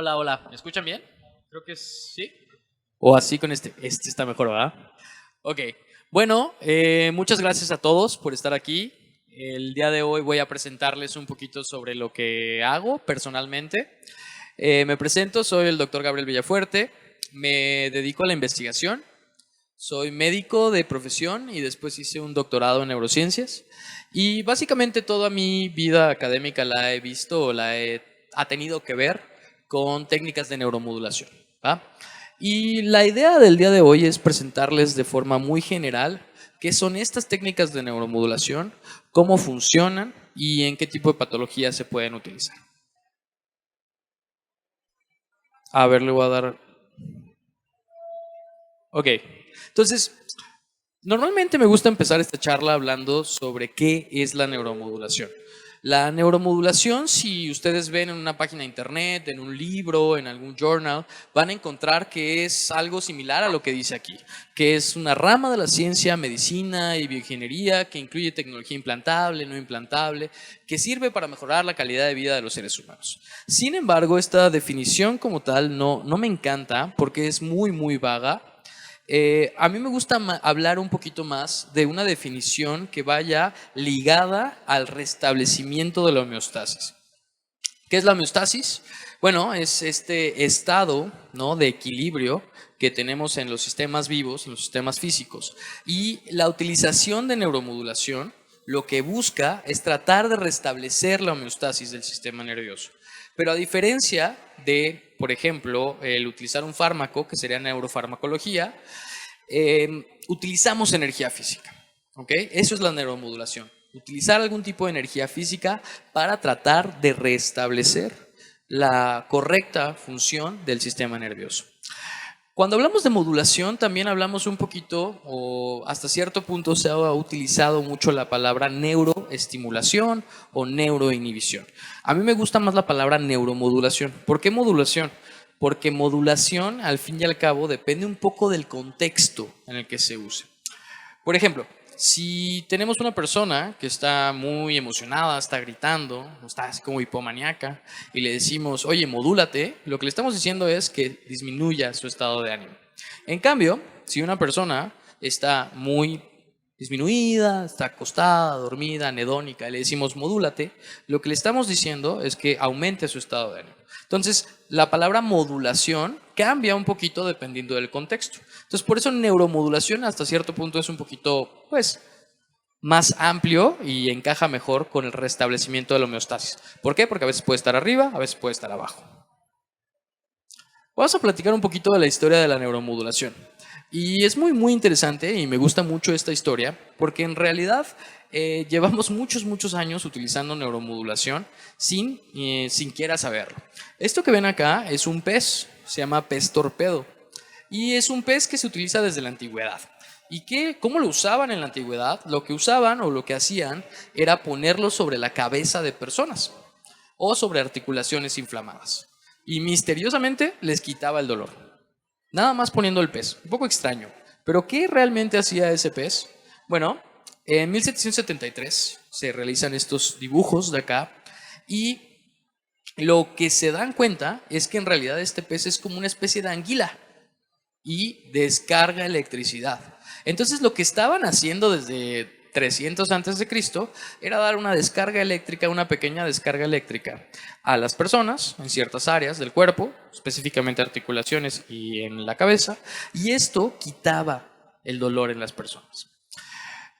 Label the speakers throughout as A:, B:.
A: Hola, hola. ¿Me escuchan bien? Creo que sí. O así con este. Este está mejor, ¿verdad? Ok. Bueno, muchas gracias a todos por estar aquí. El día de hoy voy a presentarles un poquito sobre lo que hago personalmente. Me presento, soy el doctor Gabriel Villafuerte. Me dedico a la investigación. Soy médico de profesión y después hice un doctorado en neurociencias. Y básicamente toda mi vida académica la he visto o ha tenido que ver con técnicas de neuromodulación, ¿va? Y la idea del día de hoy es presentarles de forma muy general qué son estas técnicas de neuromodulación, cómo funcionan y en qué tipo de patologías se pueden utilizar. A ver, le voy a dar... Ok, entonces normalmente me gusta empezar esta charla hablando sobre qué es la neuromodulación. La neuromodulación, si ustedes ven en una página de internet, en un libro, en algún journal, van a encontrar que es algo similar a lo que dice aquí, que es una rama de la ciencia, medicina y bioingeniería que incluye tecnología implantable, no implantable, que sirve para mejorar la calidad de vida de los seres humanos. Sin embargo, esta definición como tal no me encanta porque es muy vaga. A mí me gusta hablar un poquito más de una definición que vaya ligada al restablecimiento de la homeostasis. ¿Qué es la homeostasis? Bueno, es este estado, ¿no?, de equilibrio que tenemos en los sistemas vivos, en los sistemas físicos. Y la utilización de neuromodulación lo que busca es tratar de restablecer la homeostasis del sistema nervioso. Pero a diferencia de, por ejemplo, el utilizar un fármaco, que sería neurofarmacología, utilizamos energía física. ¿Ok? Eso es la neuromodulación. Utilizar algún tipo de energía física para tratar de restablecer la correcta función del sistema nervioso. Cuando hablamos de modulación, también hablamos un poquito, o hasta cierto punto se ha utilizado mucho la palabra neuroestimulación o neuroinhibición. A mí me gusta más la palabra neuromodulación. ¿Por qué modulación? Porque modulación, al fin y al cabo, depende un poco del contexto en el que se use. Por ejemplo, si tenemos una persona que está muy emocionada, está gritando, está así como hipomaníaca, y le decimos, oye, modúlate, lo que le estamos diciendo es que disminuya su estado de ánimo. En cambio, si una persona está muy disminuida, está acostada, dormida, anhedónica, y le decimos modúlate, lo que le estamos diciendo es que aumente su estado de ánimo. Entonces, la palabra modulación cambia un poquito dependiendo del contexto. Entonces, por eso neuromodulación hasta cierto punto es un poquito, pues, más amplio y encaja mejor con el restablecimiento de la homeostasis. ¿Por qué? Porque a veces puede estar arriba, a veces puede estar abajo. Vamos a platicar un poquito de la historia de la neuromodulación. Y es muy interesante y me gusta mucho esta historia porque en realidad llevamos muchos años utilizando neuromodulación sin siquiera saberlo. Esto que ven acá es un pez, se llama pez torpedo. Y es un pez que se utiliza desde la antigüedad. ¿Y cómo lo usaban en la antigüedad? Lo que usaban o lo que hacían era ponerlo sobre la cabeza de personas o sobre articulaciones inflamadas. Y misteriosamente les quitaba el dolor. Nada más poniendo el pez. Un poco extraño. Pero ¿qué realmente hacía ese pez? Bueno, en 1773 se realizan estos dibujos de acá y lo que se dan cuenta es que en realidad este pez es como una especie de anguila y descarga electricidad. Entonces lo que estaban haciendo desde 300 antes de Cristo era dar una descarga eléctrica, una pequeña descarga eléctrica a las personas en ciertas áreas del cuerpo, específicamente articulaciones y en la cabeza, y esto quitaba el dolor en las personas.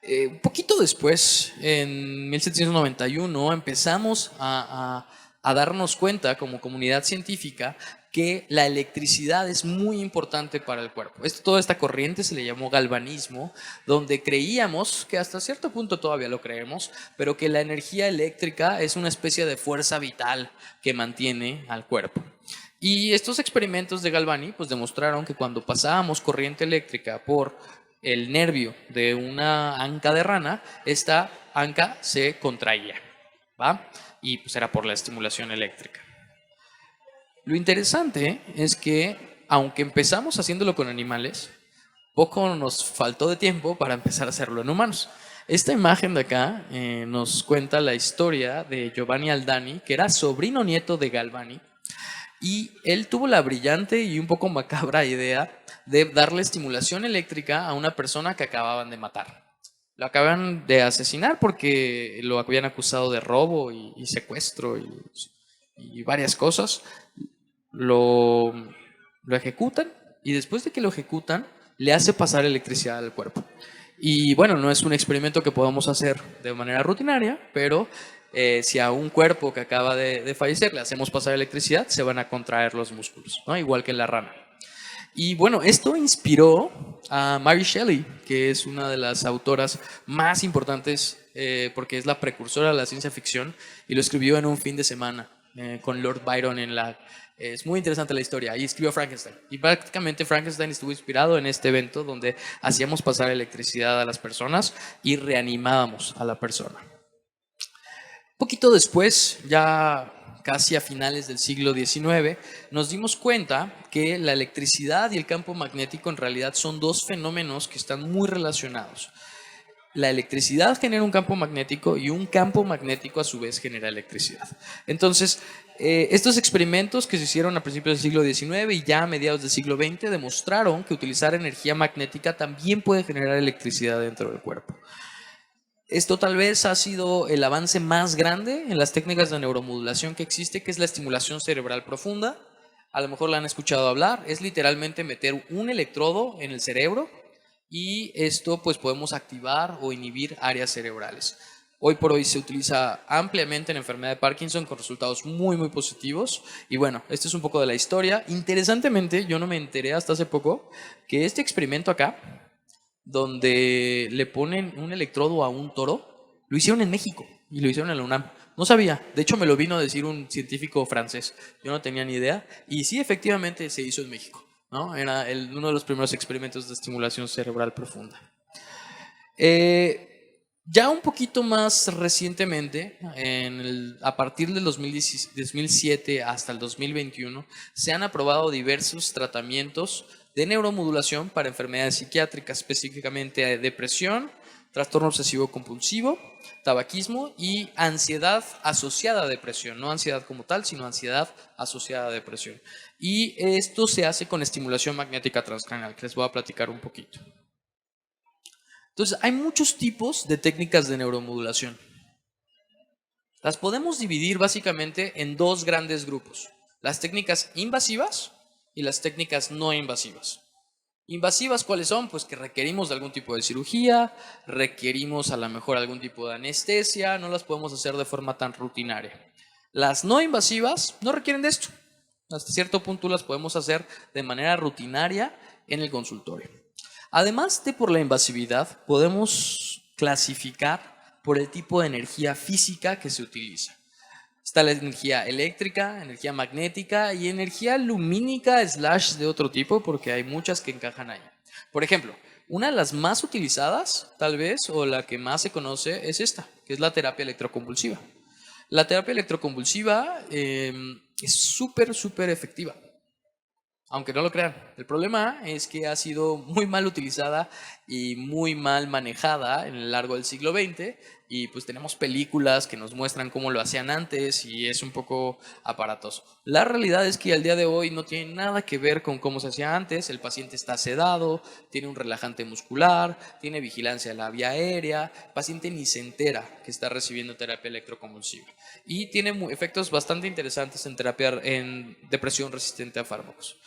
A: Un poquito después, en 1791, empezamos a darnos cuenta como comunidad científica que la electricidad es muy importante para el cuerpo. Toda esta corriente se le llamó galvanismo, donde creíamos, que hasta cierto punto todavía lo creemos, pero que la energía eléctrica es una especie de fuerza vital que mantiene al cuerpo. Y estos experimentos de Galvani pues demostraron que cuando pasábamos corriente eléctrica por el nervio de una anca de rana, esta anca se contraía, ¿va? Y pues era por la estimulación eléctrica. Lo interesante es que, aunque empezamos haciéndolo con animales, poco nos faltó de tiempo para empezar a hacerlo en humanos. Esta imagen de acá nos cuenta la historia de Giovanni Aldani, que era sobrino nieto de Galvani, Y él tuvo la brillante y un poco macabra idea de darle estimulación eléctrica a una persona que acababan de matar. Lo acaban de asesinar porque lo habían acusado de robo y secuestro y varias cosas. Lo, lo ejecutan y después de que lo ejecutan, le hace pasar electricidad al cuerpo. Y bueno, no es un experimento que podamos hacer de manera rutinaria, pero si a un cuerpo que acaba de fallecer le hacemos pasar electricidad, se van a contraer los músculos, ¿no? Igual que en la rana. Y bueno, esto inspiró a Mary Shelley, que es una de las autoras más importantes porque es la precursora de la ciencia ficción y lo escribió en un fin de semana con Lord Byron en la... Es muy interesante la historia. Ahí escribió Frankenstein. Y prácticamente Frankenstein estuvo inspirado en este evento donde hacíamos pasar electricidad a las personas y reanimábamos a la persona. Poquito después, ya casi a finales del siglo XIX, nos dimos cuenta que la electricidad y el campo magnético en realidad son dos fenómenos que están muy relacionados. La electricidad genera un campo magnético y un campo magnético a su vez genera electricidad. Entonces, estos experimentos que se hicieron a principios del siglo XIX y ya a mediados del siglo XX demostraron que utilizar energía magnética también puede generar electricidad dentro del cuerpo. Esto tal vez ha sido el avance más grande en las técnicas de neuromodulación que existe, que es la estimulación cerebral profunda. A lo mejor la han escuchado hablar. Es literalmente meter un electrodo en el cerebro y esto pues podemos activar o inhibir áreas cerebrales. Hoy por hoy se utiliza ampliamente en enfermedad de Parkinson con resultados muy positivos. Y bueno, esto es un poco de la historia. Interesantemente, yo no me enteré hasta hace poco que este experimento acá donde le ponen un electrodo a un toro, lo hicieron en México y lo hicieron en la UNAM. No sabía, de hecho me lo vino a decir un científico francés, yo no tenía ni idea, y sí, efectivamente se hizo en México, ¿no? Era uno de los primeros experimentos de estimulación cerebral profunda. Ya un poquito más recientemente, a partir del 2007 hasta el 2021, se han aprobado diversos tratamientos de neuromodulación para enfermedades psiquiátricas, específicamente depresión, trastorno obsesivo compulsivo, tabaquismo y ansiedad asociada a depresión. No ansiedad como tal, sino ansiedad asociada a depresión. Y esto se hace con estimulación magnética transcranial, que les voy a platicar un poquito. Entonces, hay muchos tipos de técnicas de neuromodulación. Las podemos dividir básicamente en dos grandes grupos: las técnicas invasivas y las técnicas no invasivas. Invasivas, ¿cuáles son? Pues que requerimos de algún tipo de cirugía, requerimos a lo mejor algún tipo de anestesia, no las podemos hacer de forma tan rutinaria. Las no invasivas no requieren de esto. Hasta cierto punto las podemos hacer de manera rutinaria en el consultorio. Además de por la invasividad, podemos clasificar por el tipo de energía física que se utiliza. Está la energía eléctrica, energía magnética y energía lumínica / de otro tipo, porque hay muchas que encajan ahí. Por ejemplo, una de las más utilizadas, tal vez, o la que más se conoce, es esta, que es la terapia electroconvulsiva. La terapia electroconvulsiva es súper efectiva. Aunque no lo crean, el problema es que ha sido muy mal utilizada y muy mal manejada en el largo del siglo XX y pues tenemos películas que nos muestran cómo lo hacían antes y es un poco aparatoso. La realidad es que al día de hoy no tiene nada que ver con cómo se hacía antes. El paciente está sedado, tiene un relajante muscular, tiene vigilancia de la vía aérea, el paciente ni se entera que está recibiendo terapia electroconvulsiva y tiene efectos bastante interesantes en depresión resistente a fármacos.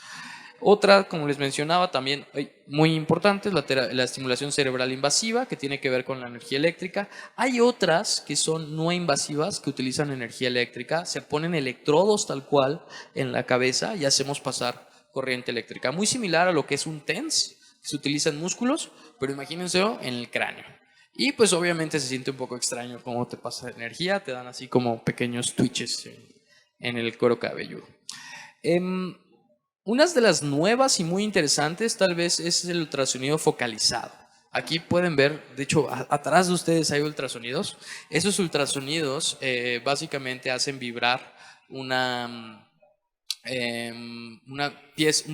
A: Otra, como les mencionaba, también muy importante es la estimulación cerebral invasiva, que tiene que ver con la energía eléctrica. Hay otras que son no invasivas, que utilizan energía eléctrica. Se ponen electrodos tal cual en la cabeza y hacemos pasar corriente eléctrica. Muy similar a lo que es un TENS, que se utiliza en músculos, pero imagínenselo en el cráneo. Y pues obviamente se siente un poco extraño cómo te pasa energía, te dan así como pequeños twitches en el cuero cabelludo. Unas de las nuevas y muy interesantes tal vez es el ultrasonido focalizado. Aquí pueden ver, de hecho, atrás de ustedes hay ultrasonidos. Esos ultrasonidos básicamente hacen vibrar un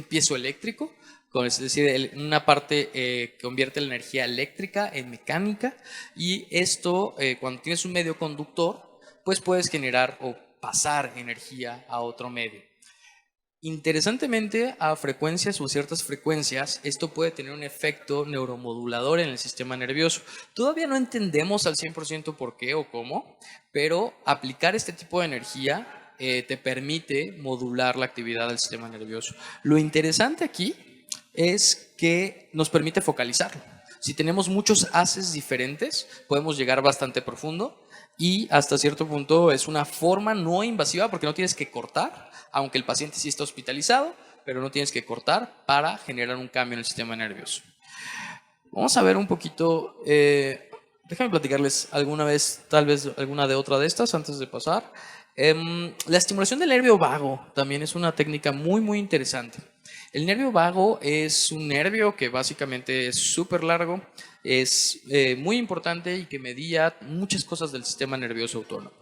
A: piezo eléctrico, es decir, una parte que convierte la energía eléctrica en mecánica y esto, cuando tienes un medio conductor, pues puedes generar o pasar energía a otro medio. Interesantemente, a frecuencias o ciertas frecuencias, esto puede tener un efecto neuromodulador en el sistema nervioso. Todavía no entendemos al 100% por qué o cómo, pero aplicar este tipo de energía te permite modular la actividad del sistema nervioso. Lo interesante aquí es que nos permite focalizarlo. Si tenemos muchos haces diferentes, podemos llegar bastante profundo y hasta cierto punto es una forma no invasiva porque no tienes que cortar, aunque el paciente sí está hospitalizado, pero no tienes que cortar para generar un cambio en el sistema nervioso. Vamos a ver un poquito, déjame platicarles alguna vez, tal vez alguna de otra de estas antes de pasar. La estimulación del nervio vago también es una técnica muy interesante. El nervio vago es un nervio que básicamente es súper largo, es muy importante y que medía muchas cosas del sistema nervioso autónomo.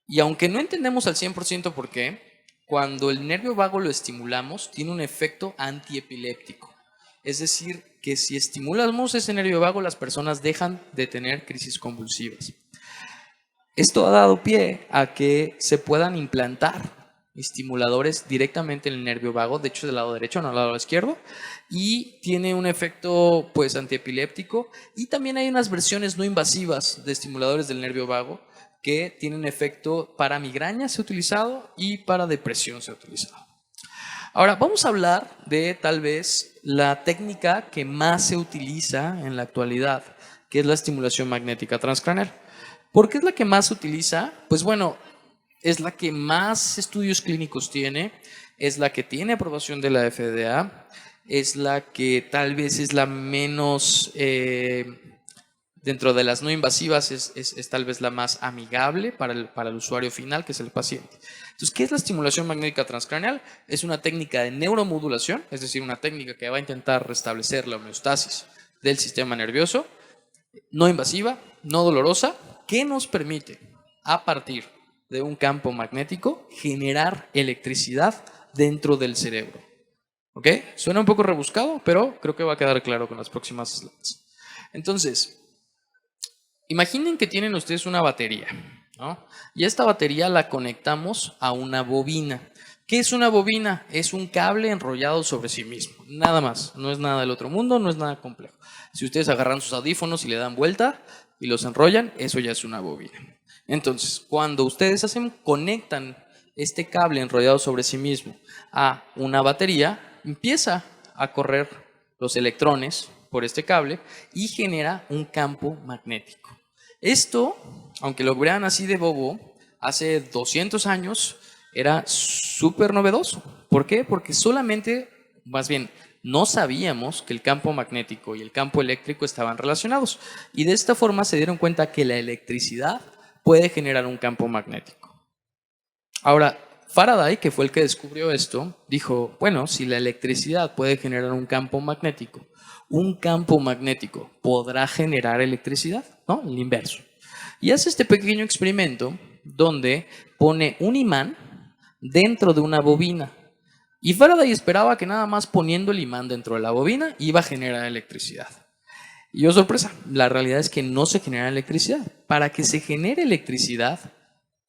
A: Y aunque no entendemos al 100% por qué, cuando el nervio vago lo estimulamos, tiene un efecto antiepiléptico. Es decir, que si estimulamos ese nervio vago, las personas dejan de tener crisis convulsivas. Esto ha dado pie a que se puedan implantar estimuladores directamente en el nervio vago, de hecho del lado derecho, no del lado izquierdo, y tiene un efecto pues antiepiléptico, y también hay unas versiones no invasivas de estimuladores del nervio vago que tienen efecto para migraña, se ha utilizado, y para depresión se ha utilizado. Ahora vamos a hablar de tal vez la técnica que más se utiliza en la actualidad, que es la estimulación magnética transcraneal. ¿Por qué es la que más se utiliza? Pues bueno, es la que más estudios clínicos tiene, es la que tiene aprobación de la FDA, es la que tal vez es la menos, dentro de las no invasivas, es tal vez la más amigable para el usuario final, que es el paciente. Entonces, ¿qué es la estimulación magnética transcraneal? Es una técnica de neuromodulación, es decir, una técnica que va a intentar restablecer la homeostasis del sistema nervioso, no invasiva, no dolorosa, que nos permite, a partir de un campo magnético, generar electricidad dentro del cerebro. ¿Ok? Suena un poco rebuscado, pero creo que va a quedar claro con las próximas slides. Entonces, imaginen que tienen ustedes una batería, ¿no? Y esta batería la conectamos a una bobina. ¿Qué es una bobina? Es un cable enrollado sobre sí mismo, nada más. No es nada del otro mundo, no es nada complejo. Si ustedes agarran sus audífonos y le dan vuelta y los enrollan, eso ya es una bobina. Entonces, cuando ustedes conectan este cable enrollado sobre sí mismo a una batería, empieza a correr los electrones por este cable y genera un campo magnético. Esto, aunque lo vean así de bobo, hace 200 años era súper novedoso. ¿Por qué? Porque solamente, más bien, no sabíamos que el campo magnético y el campo eléctrico estaban relacionados. Y de esta forma se dieron cuenta que la electricidad puede generar un campo magnético. Ahora, Faraday, que fue el que descubrió esto, dijo, bueno, si la electricidad puede generar un campo magnético podrá generar electricidad, ¿no? El inverso. Y hace este pequeño experimento donde pone un imán dentro de una bobina. Y Faraday esperaba que nada más poniendo el imán dentro de la bobina iba a generar electricidad. Y oh sorpresa, la realidad es que no se genera electricidad. Para que se genere electricidad,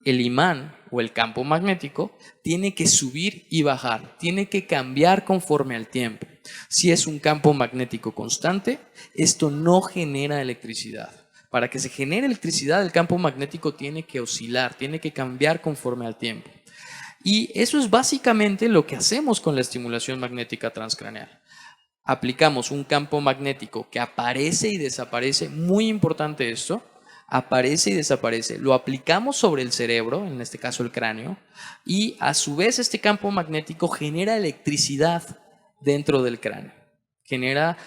A: el imán o el campo magnético tiene que subir y bajar, tiene que cambiar conforme al tiempo. Si es un campo magnético constante, esto no genera electricidad. Para que se genere electricidad, el campo magnético tiene que oscilar, tiene que cambiar conforme al tiempo. Y eso es básicamente lo que hacemos con la estimulación magnética transcraneal. Aplicamos un campo magnético que aparece y desaparece, muy importante esto, aparece y desaparece, lo aplicamos sobre el cerebro, en este caso el cráneo, y a su vez este campo magnético genera electricidad dentro del cráneo, genera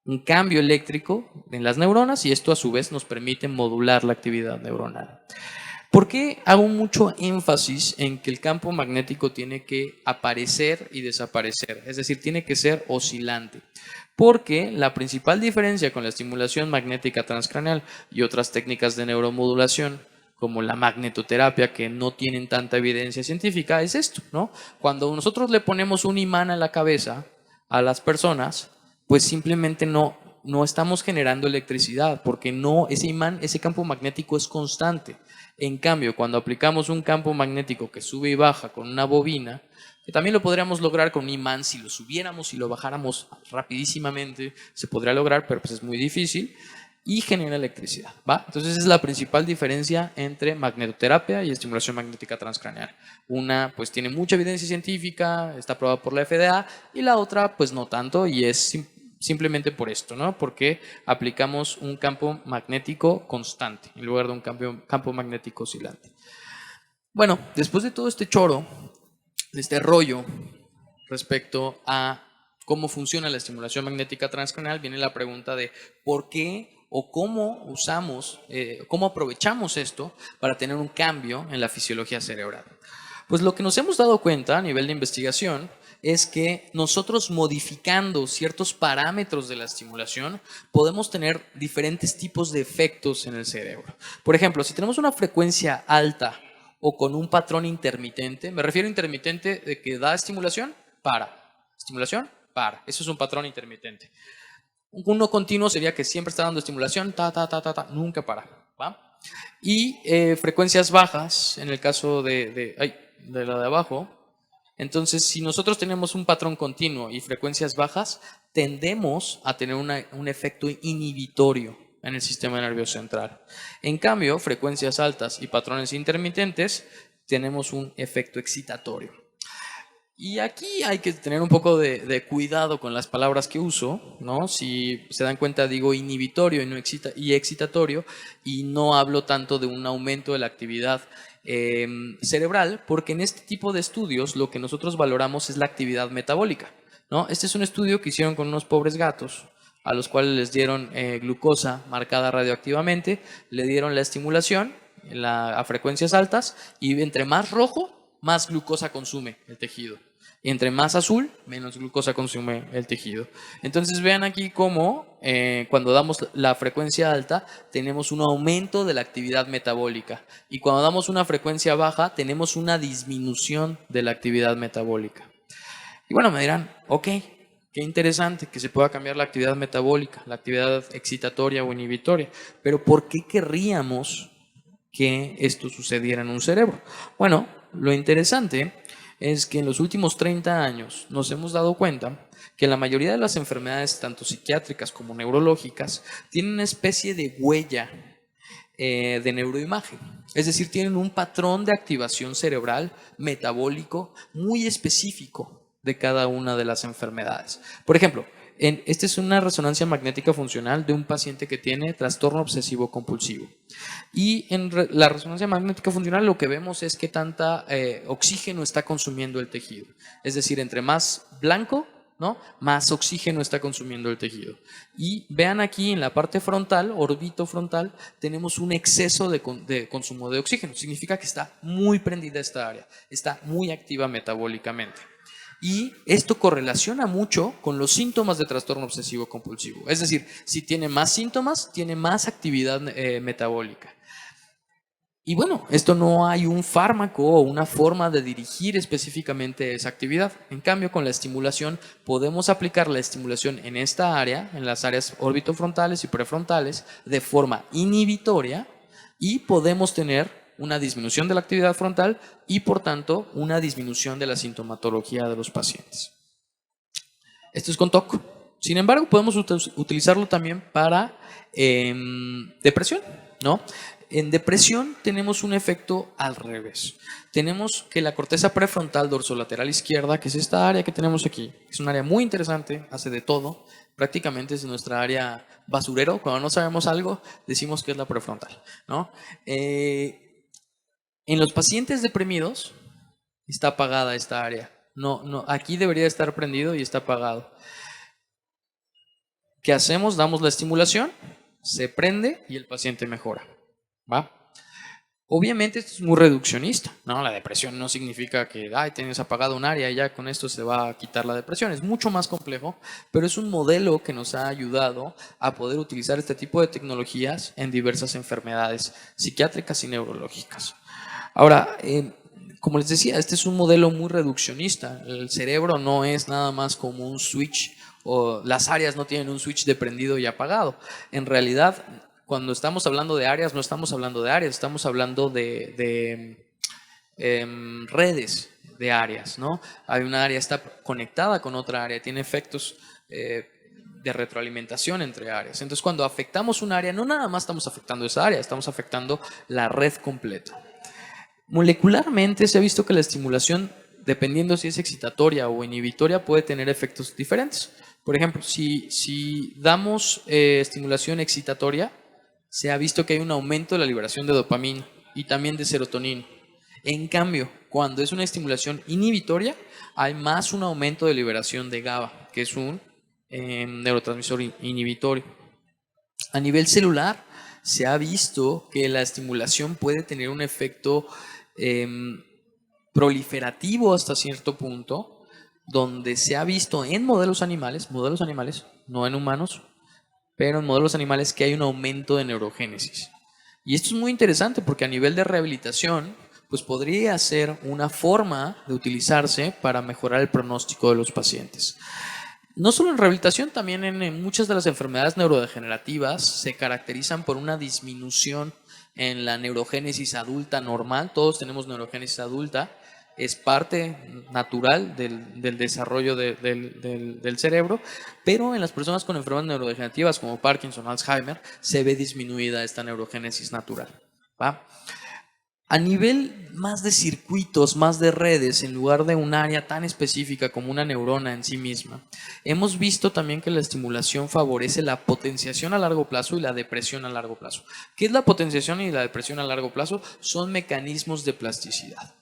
A: un cambio eléctrico en las neuronas y esto a su vez nos permite modular la actividad neuronal. ¿Por qué hago mucho énfasis en que el campo magnético tiene que aparecer y desaparecer? Es decir, tiene que ser oscilante. Porque la principal diferencia con la estimulación magnética transcraneal y otras técnicas de neuromodulación, como la magnetoterapia, que no tienen tanta evidencia científica, es esto, ¿no? Cuando nosotros le ponemos un imán a la cabeza a las personas, pues simplemente no no estamos generando electricidad porque no, ese imán, ese campo magnético es constante. En cambio, cuando aplicamos un campo magnético que sube y baja con una bobina, que también lo podríamos lograr con un imán si lo subiéramos y lo bajáramos rapidísimamente, se podría lograr, pero pues es muy difícil y genera electricidad, ¿va? Entonces esa es la principal diferencia entre magnetoterapia y estimulación magnética transcraneal. Una pues tiene mucha evidencia científica, está aprobada por la FDA, y la otra pues no tanto, y es simplemente por esto, ¿no? Porque aplicamos un campo magnético constante en lugar de un campo magnético oscilante. Bueno, después de todo este choro, de este rollo respecto a cómo funciona la estimulación magnética transcraneal, viene la pregunta de por qué o cómo usamos, cómo aprovechamos esto para tener un cambio en la fisiología cerebral. Pues lo que nos hemos dado cuenta a nivel de investigación es que nosotros modificando ciertos parámetros de la estimulación podemos tener diferentes tipos de efectos en el cerebro. Por ejemplo, si tenemos una frecuencia alta o con un patrón intermitente, me refiero a intermitente de que da estimulación, estimulación, para. Eso es un patrón intermitente. Uno continuo sería que siempre está dando estimulación, nunca para, ¿va? Y frecuencias bajas, en el caso de la de abajo. Entonces, si nosotros tenemos un patrón continuo y frecuencias bajas, tendemos a tener un efecto inhibitorio en el sistema nervioso central. En cambio, frecuencias altas y patrones intermitentes, tenemos un efecto excitatorio. Y aquí hay que tener un poco de cuidado con las palabras que uso, ¿no? Si se dan cuenta, digo inhibitorio y excitatorio, y no hablo tanto de un aumento de la actividad cerebral, porque en este tipo de estudios lo que nosotros valoramos es la actividad metabólica, ¿no? Este es un estudio que hicieron con unos pobres gatos, a los cuales les dieron glucosa marcada radioactivamente, le dieron la estimulación a frecuencias altas, y entre más rojo, más glucosa consume el tejido. Y entre más azul, menos glucosa consume el tejido. Entonces vean aquí cómo cuando damos la frecuencia alta tenemos un aumento de la actividad metabólica, y cuando damos una frecuencia baja tenemos una disminución de la actividad metabólica. Y bueno, me dirán, ok, qué interesante que se pueda cambiar la actividad metabólica, la actividad excitatoria o inhibitoria, pero ¿por qué querríamos que esto sucediera en un cerebro? Bueno, lo interesante es que en los últimos 30 años nos hemos dado cuenta que la mayoría de las enfermedades, tanto psiquiátricas como neurológicas, tienen una especie de huella de neuroimagen. Es decir, tienen un patrón de activación cerebral metabólico muy específico de cada una de las enfermedades. Por ejemplo, esta es una resonancia magnética funcional de un paciente que tiene trastorno obsesivo compulsivo. Y en la resonancia magnética funcional lo que vemos es que tanta oxígeno está consumiendo el tejido. Es decir, entre más blanco, ¿no?, más oxígeno está consumiendo el tejido. Y vean aquí en la parte frontal, orbitofrontal, tenemos un exceso de consumo de oxígeno. Significa que está muy prendida esta área, está muy activa metabólicamente. Y esto correlaciona mucho con los síntomas de trastorno obsesivo compulsivo. Es decir, si tiene más síntomas, tiene más actividad metabólica. Y bueno, esto no hay un fármaco o una forma de dirigir específicamente esa actividad. En cambio, con la estimulación podemos aplicar la estimulación en esta área, en las áreas orbitofrontales y prefrontales, de forma inhibitoria, y podemos tener una disminución de la actividad frontal y por tanto una disminución de la sintomatología de los pacientes. Esto es con TOC. Sin embargo, podemos utilizarlo también para depresión, ¿no? En depresión tenemos un efecto al revés. Tenemos que la corteza prefrontal dorsolateral izquierda, que es esta área que tenemos aquí, es un área muy interesante, hace de todo, prácticamente es nuestra área basurero. Cuando no sabemos algo, decimos que es la prefrontal, ¿no? En los pacientes deprimidos está apagada esta área. No, aquí debería estar prendido y está apagado. ¿Qué hacemos? Damos la estimulación, se prende y el paciente mejora, ¿va? Obviamente esto es muy reduccionista, ¿no? La depresión no significa que tienes apagado un área y ya con esto se va a quitar la depresión. Es mucho más complejo, pero es un modelo que nos ha ayudado a poder utilizar este tipo de tecnologías en diversas enfermedades psiquiátricas y neurológicas. Ahora, como les decía, este es un modelo muy reduccionista. El cerebro no es nada más como un switch o las áreas no tienen un switch de prendido y apagado. En realidad, cuando estamos hablando de áreas, no estamos hablando de áreas, estamos hablando de redes de áreas, ¿no? Hay una área está conectada con otra área, tiene efectos de retroalimentación entre áreas. Entonces, cuando afectamos un área, no nada más estamos afectando esa área, estamos afectando la red completa. Molecularmente se ha visto que la estimulación, dependiendo si es excitatoria o inhibitoria, puede tener efectos diferentes. Por ejemplo, si damos estimulación excitatoria, se ha visto que hay un aumento de la liberación de dopamina y también de serotonina. En cambio, cuando es una estimulación inhibitoria, hay más un aumento de liberación de GABA, que es un neurotransmisor inhibitorio. A nivel celular, se ha visto que la estimulación puede tener un efecto proliferativo hasta cierto punto, donde se ha visto en modelos animales, no en humanos, pero en modelos animales que hay un aumento de neurogénesis. Y esto es muy interesante porque a nivel de rehabilitación, pues podría ser una forma de utilizarse para mejorar el pronóstico de los pacientes. No solo en rehabilitación, también en muchas de las enfermedades neurodegenerativas se caracterizan por una disminución en la neurogénesis adulta normal. Todos tenemos neurogénesis adulta, es parte natural del desarrollo del cerebro, pero en las personas con enfermedades neurodegenerativas como Parkinson, Alzheimer, se ve disminuida esta neurogénesis natural, ¿va? A nivel más de circuitos, más de redes, en lugar de un área tan específica como una neurona en sí misma, hemos visto también que la estimulación favorece la potenciación a largo plazo y la depresión a largo plazo. ¿Qué es la potenciación y la depresión a largo plazo? Son mecanismos de plasticidad.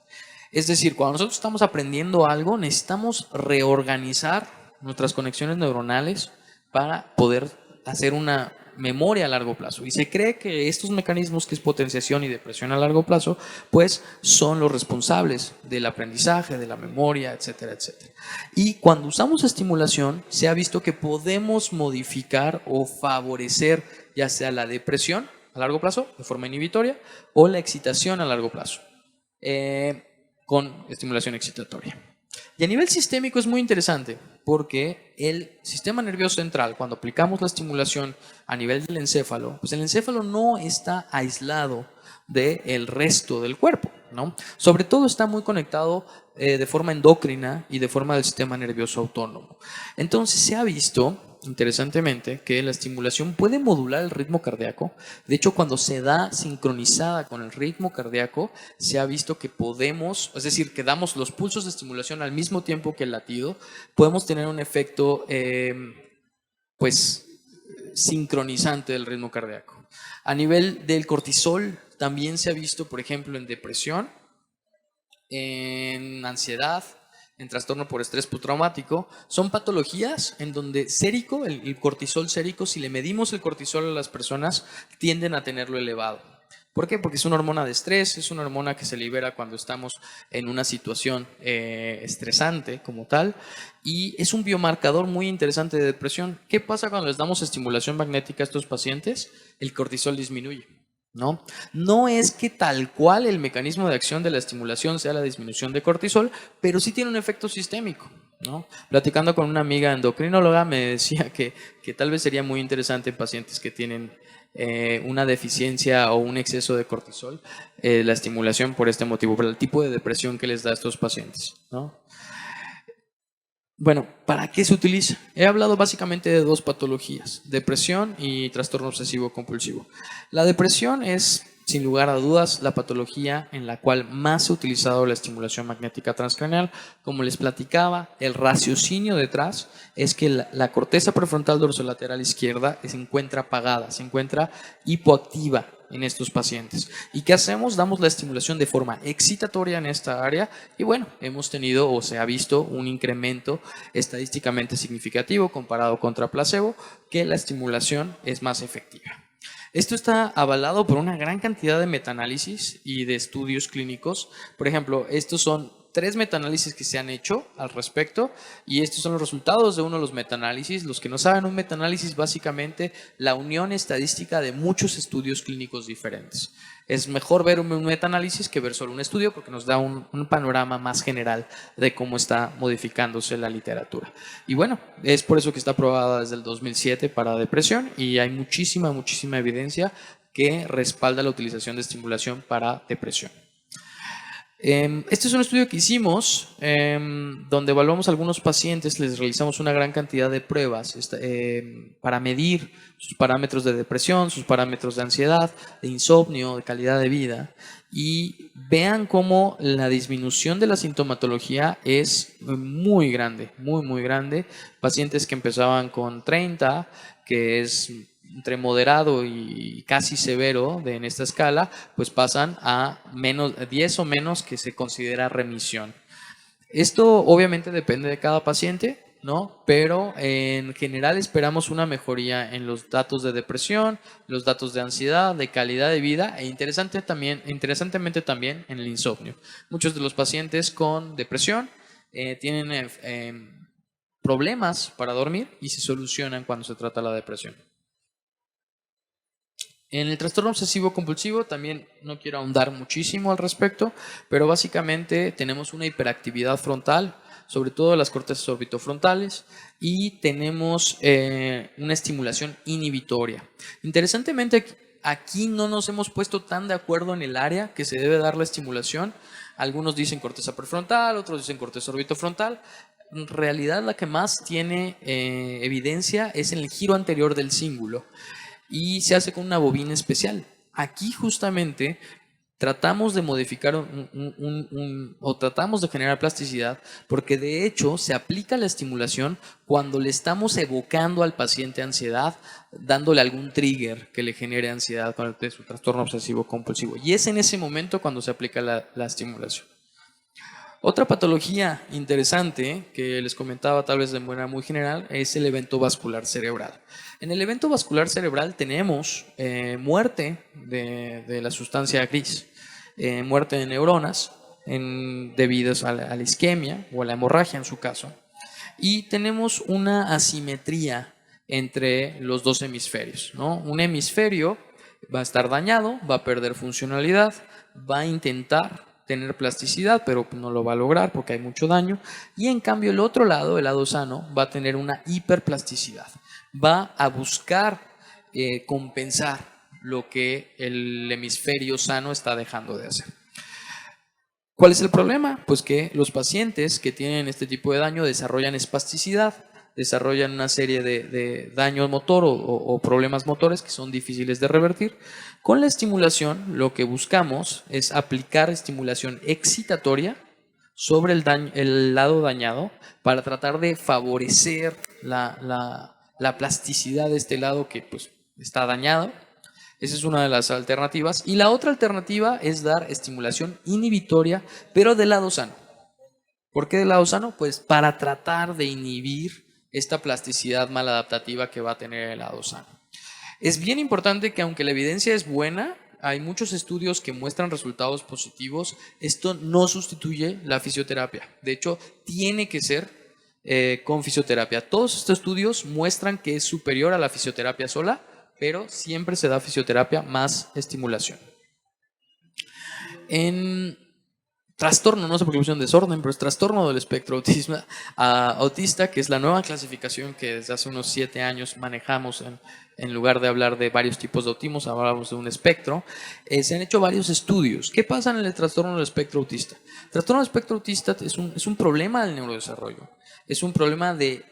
A: Es decir, cuando nosotros estamos aprendiendo algo, necesitamos reorganizar nuestras conexiones neuronales para poder hacer una memoria a largo plazo. Y se cree que estos mecanismos, que es potenciación y depresión a largo plazo, pues son los responsables del aprendizaje, de la memoria, etcétera, etcétera. Y cuando usamos estimulación, se ha visto que podemos modificar o favorecer ya sea la depresión a largo plazo, de forma inhibitoria, o la excitación a largo plazo, con estimulación excitatoria. Y a nivel sistémico es muy interesante porque el sistema nervioso central, cuando aplicamos la estimulación a nivel del encéfalo, pues el encéfalo no está aislado del resto del cuerpo, ¿no? Sobre todo está muy conectado de forma endocrina y de forma del sistema nervioso autónomo. Entonces se ha visto, interesantemente, que la estimulación puede modular el ritmo cardíaco. De hecho, cuando se da sincronizada con el ritmo cardíaco, se ha visto que podemos, es decir, que damos los pulsos de estimulación al mismo tiempo que el latido, podemos tener un efecto pues sincronizante del ritmo cardíaco. A nivel del cortisol, también se ha visto, por ejemplo, en depresión, en ansiedad, en trastorno por estrés postraumático. Son patologías en donde sérico, el cortisol sérico, si le medimos el cortisol a las personas, tienden a tenerlo elevado. ¿Por qué? Porque es una hormona de estrés, es una hormona que se libera cuando estamos en una situación estresante como tal, y es un biomarcador muy interesante de depresión. ¿Qué pasa cuando les damos estimulación magnética a estos pacientes? El cortisol disminuye, ¿no? No es que tal cual el mecanismo de acción de la estimulación sea la disminución de cortisol, pero sí tiene un efecto sistémico, ¿no? Platicando con una amiga endocrinóloga me decía que tal vez sería muy interesante en pacientes que tienen una deficiencia o un exceso de cortisol, la estimulación por este motivo, por el tipo de depresión que les da a estos pacientes, ¿no? Bueno, ¿para qué se utiliza? He hablado básicamente de dos patologías, depresión y trastorno obsesivo compulsivo. La depresión es, sin lugar a dudas, la patología en la cual más se ha utilizado la estimulación magnética transcraneal. Como les platicaba, el raciocinio detrás es que la corteza prefrontal dorsolateral izquierda se encuentra apagada, se encuentra hipoactiva en estos pacientes. ¿Y qué hacemos? Damos la estimulación de forma excitatoria en esta área y bueno, hemos tenido o se ha visto un incremento estadísticamente significativo comparado contra placebo, que la estimulación es más efectiva. Esto está avalado por una gran cantidad de metaanálisis y de estudios clínicos. Por ejemplo, estos son 3 metaanálisis que se han hecho al respecto, y estos son los resultados de uno de los metaanálisis. Los que no saben, un metaanálisis básicamente la unión estadística de muchos estudios clínicos diferentes. Es mejor ver un metaanálisis que ver solo un estudio, porque nos da un panorama más general de cómo está modificándose la literatura. Y bueno, es por eso que está aprobada desde el 2007 para depresión, y hay muchísima evidencia que respalda la utilización de estimulación para depresión. Este es un estudio que hicimos donde evaluamos a algunos pacientes, les realizamos una gran cantidad de pruebas para medir sus parámetros de depresión, sus parámetros de ansiedad, de insomnio, de calidad de vida, y vean cómo la disminución de la sintomatología es muy grande, muy grande. Pacientes que empezaban con 30, que es entre moderado y casi severo en esta escala, pues pasan a 10 o menos, que se considera remisión. Esto obviamente depende de cada paciente, ¿no? Pero en general esperamos una mejoría en los datos de depresión, los datos de ansiedad, de calidad de vida, e interesantemente también en el insomnio. Muchos de los pacientes con depresión tienen problemas para dormir y se solucionan cuando se trata la depresión. En el trastorno obsesivo compulsivo también no quiero ahondar muchísimo al respecto, pero básicamente tenemos una hiperactividad frontal, sobre todo las cortezas orbitofrontales, y tenemos una estimulación inhibitoria. Interesantemente, aquí no nos hemos puesto tan de acuerdo en el área que se debe dar la estimulación. Algunos dicen corteza prefrontal, otros dicen corteza orbitofrontal. En realidad la que más tiene evidencia es en el giro anterior del cíngulo, y se hace con una bobina especial. Aquí justamente tratamos de modificar o tratamos de generar plasticidad, porque de hecho se aplica la estimulación cuando le estamos evocando al paciente ansiedad, dándole algún trigger que le genere ansiedad con su trastorno obsesivo compulsivo, y es en ese momento cuando se aplica la estimulación. Otra patología interesante que les comentaba, tal vez de manera muy general, es el evento vascular cerebral. En el evento vascular cerebral tenemos muerte de la sustancia gris, muerte de neuronas debido a la isquemia o a la hemorragia en su caso, y tenemos una asimetría entre los dos hemisferios, ¿no? Un hemisferio va a estar dañado, va a perder funcionalidad, va a intentar tener plasticidad, pero no lo va a lograr porque hay mucho daño, y en cambio el otro lado, el lado sano, va a tener una hiperplasticidad, va a buscar compensar lo que el hemisferio sano está dejando de hacer. ¿Cuál es el problema? Pues que los pacientes que tienen este tipo de daño desarrollan espasticidad, desarrollan una serie de daño motor o problemas motores que son difíciles de revertir. Con la estimulación, lo que buscamos es aplicar estimulación excitatoria sobre el lado dañado para tratar de favorecer la plasticidad de este lado que pues está dañado. Esa es una de las alternativas. Y la otra alternativa es dar estimulación inhibitoria, pero del lado sano. ¿Por qué del lado sano? Pues para tratar de inhibir esta plasticidad maladaptativa que va a tener el lado sano. Es bien importante que, aunque la evidencia es buena, hay muchos estudios que muestran resultados positivos. Esto no sustituye la fisioterapia. De hecho, tiene que ser con fisioterapia. Todos estos estudios muestran que es superior a la fisioterapia sola, pero siempre se da fisioterapia más estimulación. En trastorno, no sé por qué le pusieron desorden, pero es trastorno del espectro autista, que es la nueva clasificación que desde hace unos 7 años manejamos. En lugar de hablar de varios tipos de autismo, hablamos de un espectro. Se han hecho varios estudios. ¿Qué pasa en el trastorno del espectro autista? El trastorno del espectro autista es un problema del neurodesarrollo. Es un problema de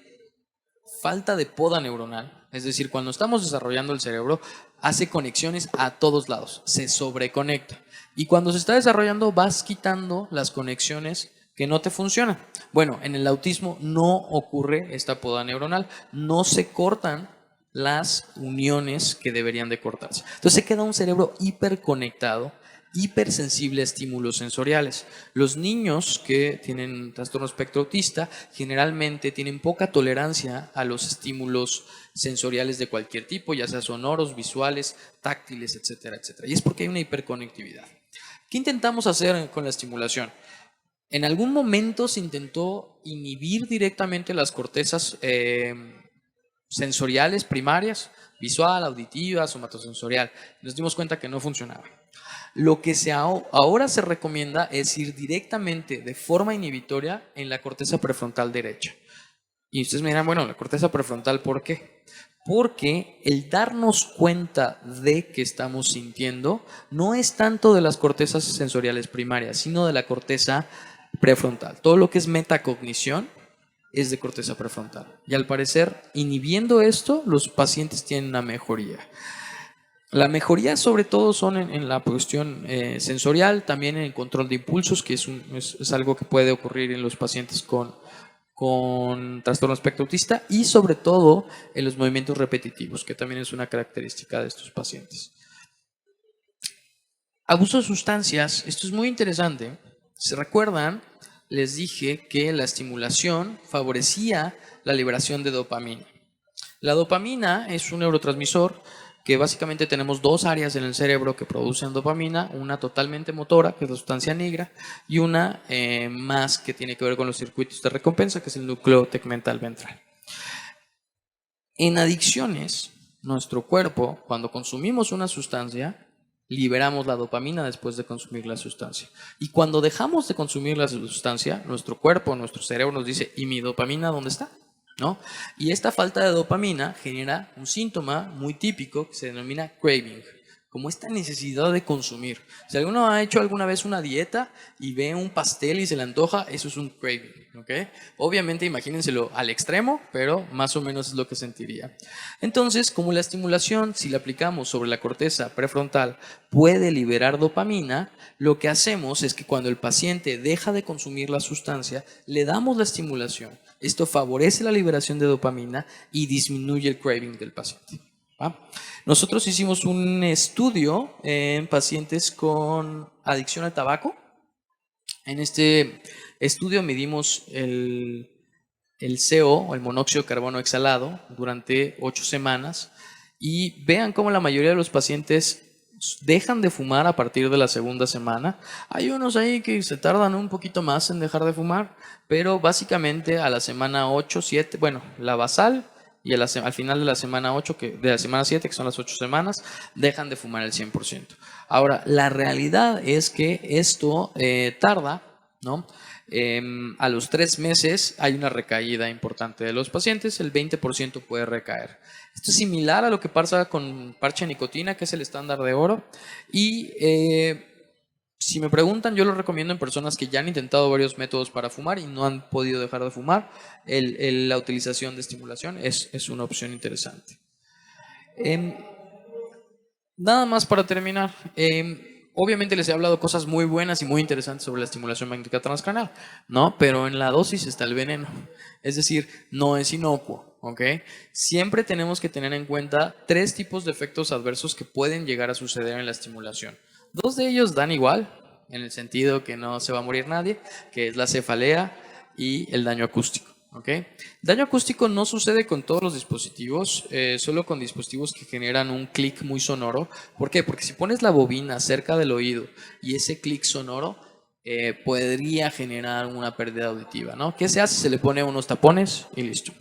A: falta de poda neuronal. Es decir, cuando estamos desarrollando el cerebro, hace conexiones a todos lados, se sobreconecta. Y cuando se está desarrollando, vas quitando las conexiones que no te funcionan. Bueno, en el autismo no ocurre esta poda neuronal, no se cortan las uniones que deberían de cortarse. Entonces se queda un cerebro hiperconectado, hipersensible a estímulos sensoriales. Los niños que tienen trastorno espectro autista generalmente tienen poca tolerancia a los estímulos sensoriales de cualquier tipo, ya sea sonoros, visuales, táctiles, etcétera, etcétera. Y es porque hay una hiperconectividad. ¿Qué intentamos hacer con la estimulación? En algún momento se intentó inhibir directamente las cortezas sensoriales primarias, visual, auditiva, somatosensorial. Nos dimos cuenta que no funcionaba. Lo que ahora se recomienda es ir directamente de forma inhibitoria en la corteza prefrontal derecha. Y ustedes me dirán, bueno, la corteza prefrontal, ¿por qué? Porque el darnos cuenta de que estamos sintiendo no es tanto de las cortezas sensoriales primarias, sino de la corteza prefrontal. Todo lo que es metacognición es de corteza prefrontal. Y al parecer, inhibiendo esto, los pacientes tienen una mejoría. La mejoría sobre todo son en la cuestión sensorial, también en el control de impulsos, que es algo que puede ocurrir en los pacientes con trastorno espectro autista, y sobre todo en los movimientos repetitivos, que también es una característica de estos pacientes. Abuso de sustancias, esto es muy interesante. ¿Se recuerdan? Les dije que la estimulación favorecía la liberación de dopamina. La dopamina es un neurotransmisor que básicamente tenemos dos áreas en el cerebro que producen dopamina, una totalmente motora, que es la sustancia negra, y una más que tiene que ver con los circuitos de recompensa, que es el núcleo tegmental ventral. En adicciones, nuestro cuerpo, cuando consumimos una sustancia, liberamos la dopamina después de consumir la sustancia. Y cuando dejamos de consumir la sustancia, nuestro cuerpo, nuestro cerebro nos dice, ¿y mi dopamina dónde está? ¿No? Y esta falta de dopamina genera un síntoma muy típico que se denomina craving, como esta necesidad de consumir. Si alguno ha hecho alguna vez una dieta y ve un pastel y se le antoja, eso es un craving, ¿ok? Obviamente imagínenselo al extremo, pero más o menos es lo que sentiría. Entonces, como la estimulación, si la aplicamos sobre la corteza prefrontal, puede liberar dopamina, lo que hacemos es que cuando el paciente deja de consumir la sustancia, le damos la estimulación. Esto favorece la liberación de dopamina y disminuye el craving del paciente. ¿Va? Nosotros hicimos un estudio en pacientes con adicción al tabaco. En este estudio medimos el CO, o el monóxido de carbono exhalado, durante 8 semanas. Y vean cómo la mayoría de los pacientes dejan de fumar a partir de la segunda semana. Hay unos ahí que se tardan un poquito más en dejar de fumar, pero básicamente a la semana 8, 7, bueno, la basal, y al final de la semana 8, de la semana 7, que son las 8 semanas, dejan de fumar el 100%. Ahora, la realidad es que esto tarda, ¿no? A los 3 meses hay una recaída importante de los pacientes, el 20% puede recaer. Esto es similar a lo que pasa con parche de nicotina, que es el estándar de oro. Y si me preguntan, yo lo recomiendo en personas que ya han intentado varios métodos para fumar y no han podido dejar de fumar. La utilización de estimulación es una opción interesante. Nada más para terminar. Obviamente les he hablado cosas muy buenas y muy interesantes sobre la estimulación magnética transcranial, ¿no? Pero en la dosis está el veneno. Es decir, no es inocuo, ¿ok? Siempre tenemos que tener en cuenta 3 tipos de efectos adversos que pueden llegar a suceder en la estimulación. 2 de ellos dan igual, en el sentido que no se va a morir nadie, que es la cefalea y el daño acústico. ¿Okay? Daño acústico no sucede con todos los dispositivos, solo con dispositivos que generan un clic muy sonoro. ¿Por qué? Porque si pones la bobina cerca del oído y ese clic sonoro podría generar una pérdida auditiva, ¿no? ¿Qué se hace? Se le pone unos tapones y listo.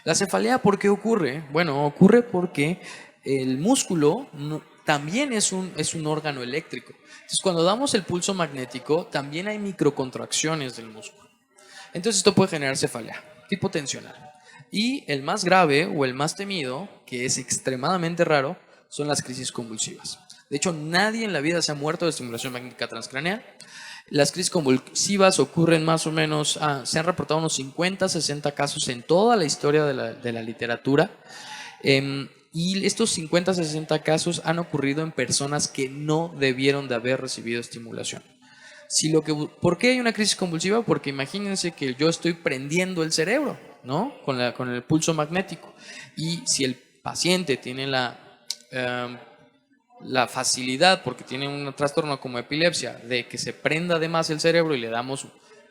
A: La cefalea, ¿por qué ocurre? Bueno, ocurre porque el músculo también es un órgano eléctrico. Entonces, cuando damos el pulso magnético, también hay microcontracciones del músculo. Entonces, esto puede generar cefalea tipo tensional. Y el más grave o el más temido, que es extremadamente raro, son las crisis convulsivas. De hecho, nadie en la vida se ha muerto de estimulación magnética transcraneal. Las crisis convulsivas ocurren más o menos, se han reportado unos 50, 60 casos en toda la historia de la literatura. Y estos 50, 60 casos han ocurrido en personas que no debieron de haber recibido estimulación. ¿Por qué hay una crisis convulsiva? Porque imagínense que yo estoy prendiendo el cerebro, ¿no? Con el pulso magnético. Y si el paciente tiene la facilidad, porque tiene un trastorno como epilepsia, de que se prenda de más el cerebro y le damos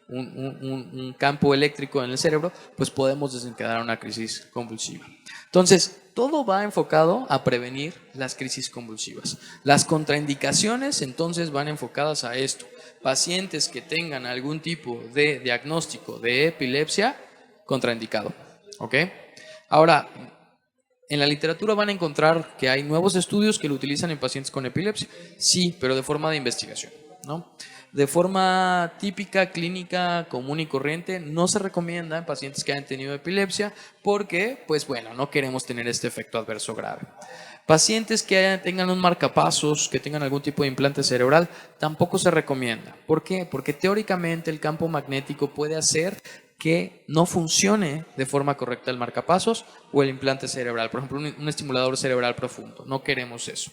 A: un campo eléctrico en el cerebro, pues podemos desencadenar una crisis convulsiva. Entonces, todo va enfocado a prevenir las crisis convulsivas. Las contraindicaciones entonces van enfocadas a esto. Pacientes que tengan algún tipo de diagnóstico de epilepsia, contraindicado. ¿Ok? Ahora, en la literatura van a encontrar que hay nuevos estudios que lo utilizan en pacientes con epilepsia. Sí, pero de forma de investigación, ¿no? De forma típica, clínica, común y corriente, no se recomienda en pacientes que hayan tenido epilepsia porque, pues bueno, no queremos tener este efecto adverso grave. Pacientes que tengan un marcapasos, que tengan algún tipo de implante cerebral, tampoco se recomienda. ¿Por qué? Porque teóricamente el campo magnético puede hacer que no funcione de forma correcta el marcapasos o el implante cerebral. Por ejemplo, un estimulador cerebral profundo. No queremos eso.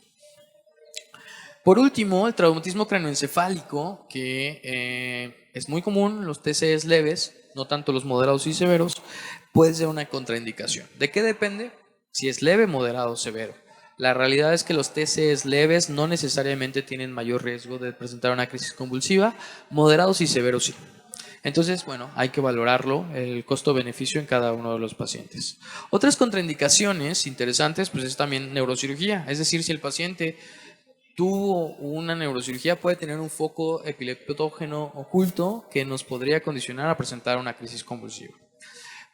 A: Por último, el traumatismo craneoencefálico, que es muy común, los TCEs leves, no tanto los moderados y severos, puede ser una contraindicación. ¿De qué depende? Si es leve, moderado o severo. La realidad es que los TCEs leves no necesariamente tienen mayor riesgo de presentar una crisis convulsiva, moderados y severos sí. Entonces, bueno, hay que valorarlo, el costo-beneficio en cada uno de los pacientes. Otras contraindicaciones interesantes, pues es también neurocirugía, es decir, si el paciente tuvo una neurocirugía, puede tener un foco epileptógeno oculto que nos podría condicionar a presentar una crisis convulsiva.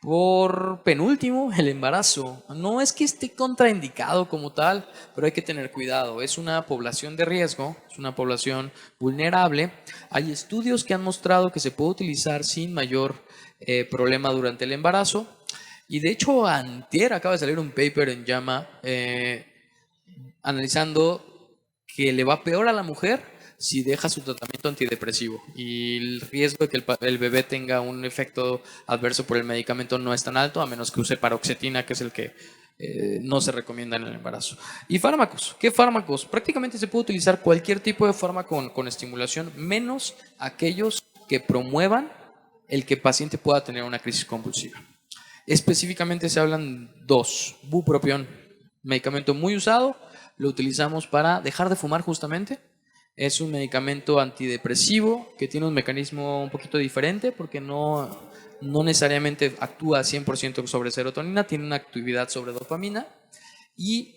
A: Por penúltimo, el embarazo. No es que esté contraindicado como tal, pero hay que tener cuidado. Es una población de riesgo, es una población vulnerable. Hay estudios que han mostrado que se puede utilizar sin mayor problema durante el embarazo. Y de hecho, antier acaba de salir un paper en JAMA analizando que le va peor a la mujer si deja su tratamiento antidepresivo y el riesgo de que el bebé tenga un efecto adverso por el medicamento no es tan alto, a menos que use paroxetina, que es el que no se recomienda en el embarazo. Y fármacos. ¿Qué fármacos? Prácticamente se puede utilizar cualquier tipo de fármaco con estimulación, menos aquellos que promuevan el que el paciente pueda tener una crisis convulsiva. Específicamente se hablan dos. Bupropión, medicamento muy usado, lo utilizamos para dejar de fumar justamente. Es un medicamento antidepresivo que tiene un mecanismo un poquito diferente porque no necesariamente actúa 100% sobre serotonina, tiene una actividad sobre dopamina. Y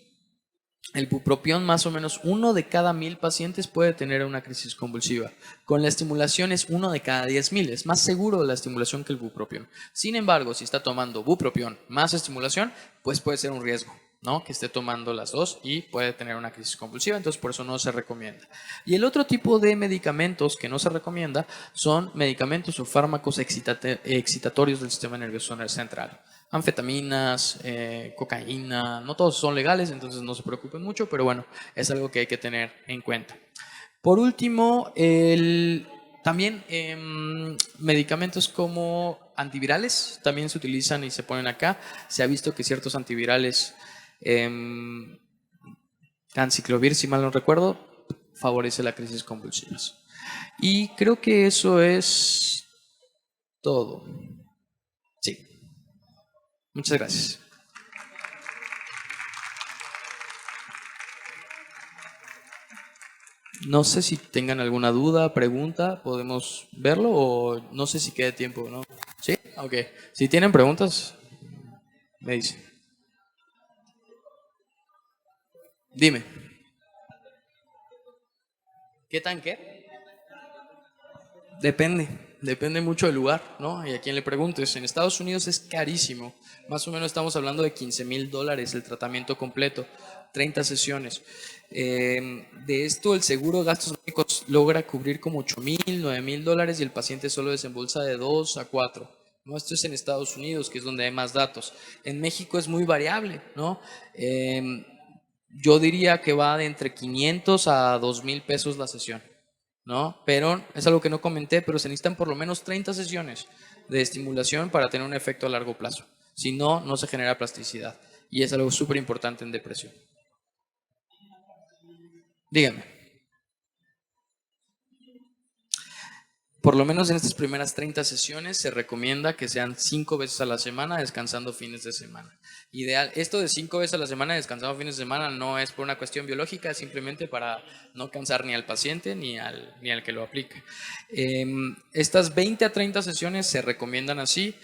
A: el bupropión, más o menos 1 de cada 1000 pacientes puede tener una crisis convulsiva. Con la estimulación es 1 de cada 10.000. Es más seguro la estimulación que el bupropión. Sin embargo, si está tomando bupropión más estimulación, pues puede ser un riesgo, ¿no? Que esté tomando las dos y puede tener una crisis convulsiva. Entonces, por eso no se recomienda. Y el otro tipo de medicamentos que no se recomienda son medicamentos o fármacos excitatorios del sistema nervioso central. Anfetaminas, cocaína, no todos son legales, entonces no se preocupen mucho, pero bueno, es algo que hay que tener en cuenta. Por último, también medicamentos como antivirales también se utilizan y se ponen acá. Se ha visto que ciertos antivirales, anciclovir, si mal no recuerdo, favorece la crisis convulsivas. Y creo que eso es todo. Sí. Muchas gracias. No sé si tengan alguna duda, pregunta, podemos verlo o no sé si queda tiempo, ¿no? ¿Sí? Ok. Si tienen preguntas, me dicen. Dime. ¿Qué tan qué? Depende mucho del lugar, ¿no? Y a quién le preguntes. En Estados Unidos es carísimo. Más o menos estamos hablando de $15,000 el tratamiento completo, 30 sesiones. De esto, el seguro de gastos médicos logra cubrir como $8,000, $9,000 y el paciente solo desembolsa de 2 a 4. ¿No? Esto es en Estados Unidos, que es donde hay más datos. En México es muy variable, ¿no? Yo diría que va de entre 500 a 2,000 pesos la sesión, ¿no? Pero es algo que no comenté, pero se necesitan por lo menos 30 sesiones de estimulación para tener un efecto a largo plazo. Si no, no se genera plasticidad. Y es algo súper importante en depresión. Dígame. Por lo menos en estas primeras 30 sesiones se recomienda que sean 5 veces a la semana, descansando fines de semana. Ideal, esto de 5 veces a la semana, descansando fines de semana, no es por una cuestión biológica, es simplemente para no cansar ni al paciente ni al que lo aplica. Estas 20 a 30 sesiones se recomiendan así.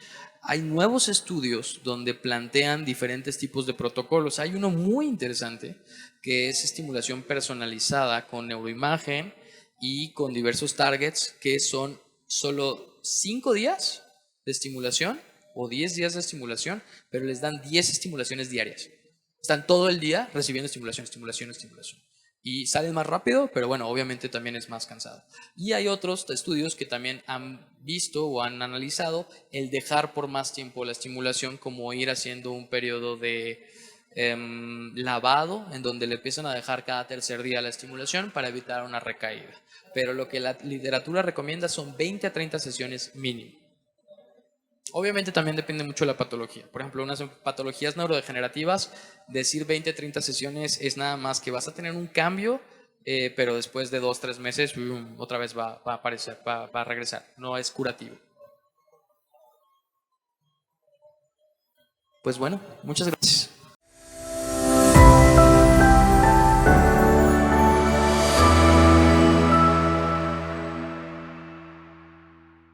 A: Hay nuevos estudios donde plantean diferentes tipos de protocolos. Hay uno muy interesante que es estimulación personalizada con neuroimagen y con diversos targets que son solo 5 días de estimulación o 10 días de estimulación, pero les dan 10 estimulaciones diarias. Están todo el día recibiendo estimulación, estimulación, estimulación. Y salen más rápido, pero bueno, obviamente también es más cansado. Y hay otros estudios que también han visto o han analizado el dejar por más tiempo la estimulación, como ir haciendo un periodo de lavado, en donde le empiezan a dejar cada tercer día la estimulación para evitar una recaída. Pero lo que la literatura recomienda son 20 a 30 sesiones mínimo. Obviamente también depende mucho de la patología. Por ejemplo, unas patologías neurodegenerativas, decir 20 a 30 sesiones es nada más que vas a tener un cambio, pero después de 2 o 3 meses otra vez va a aparecer, va a regresar. No es curativo. Pues bueno, muchas gracias.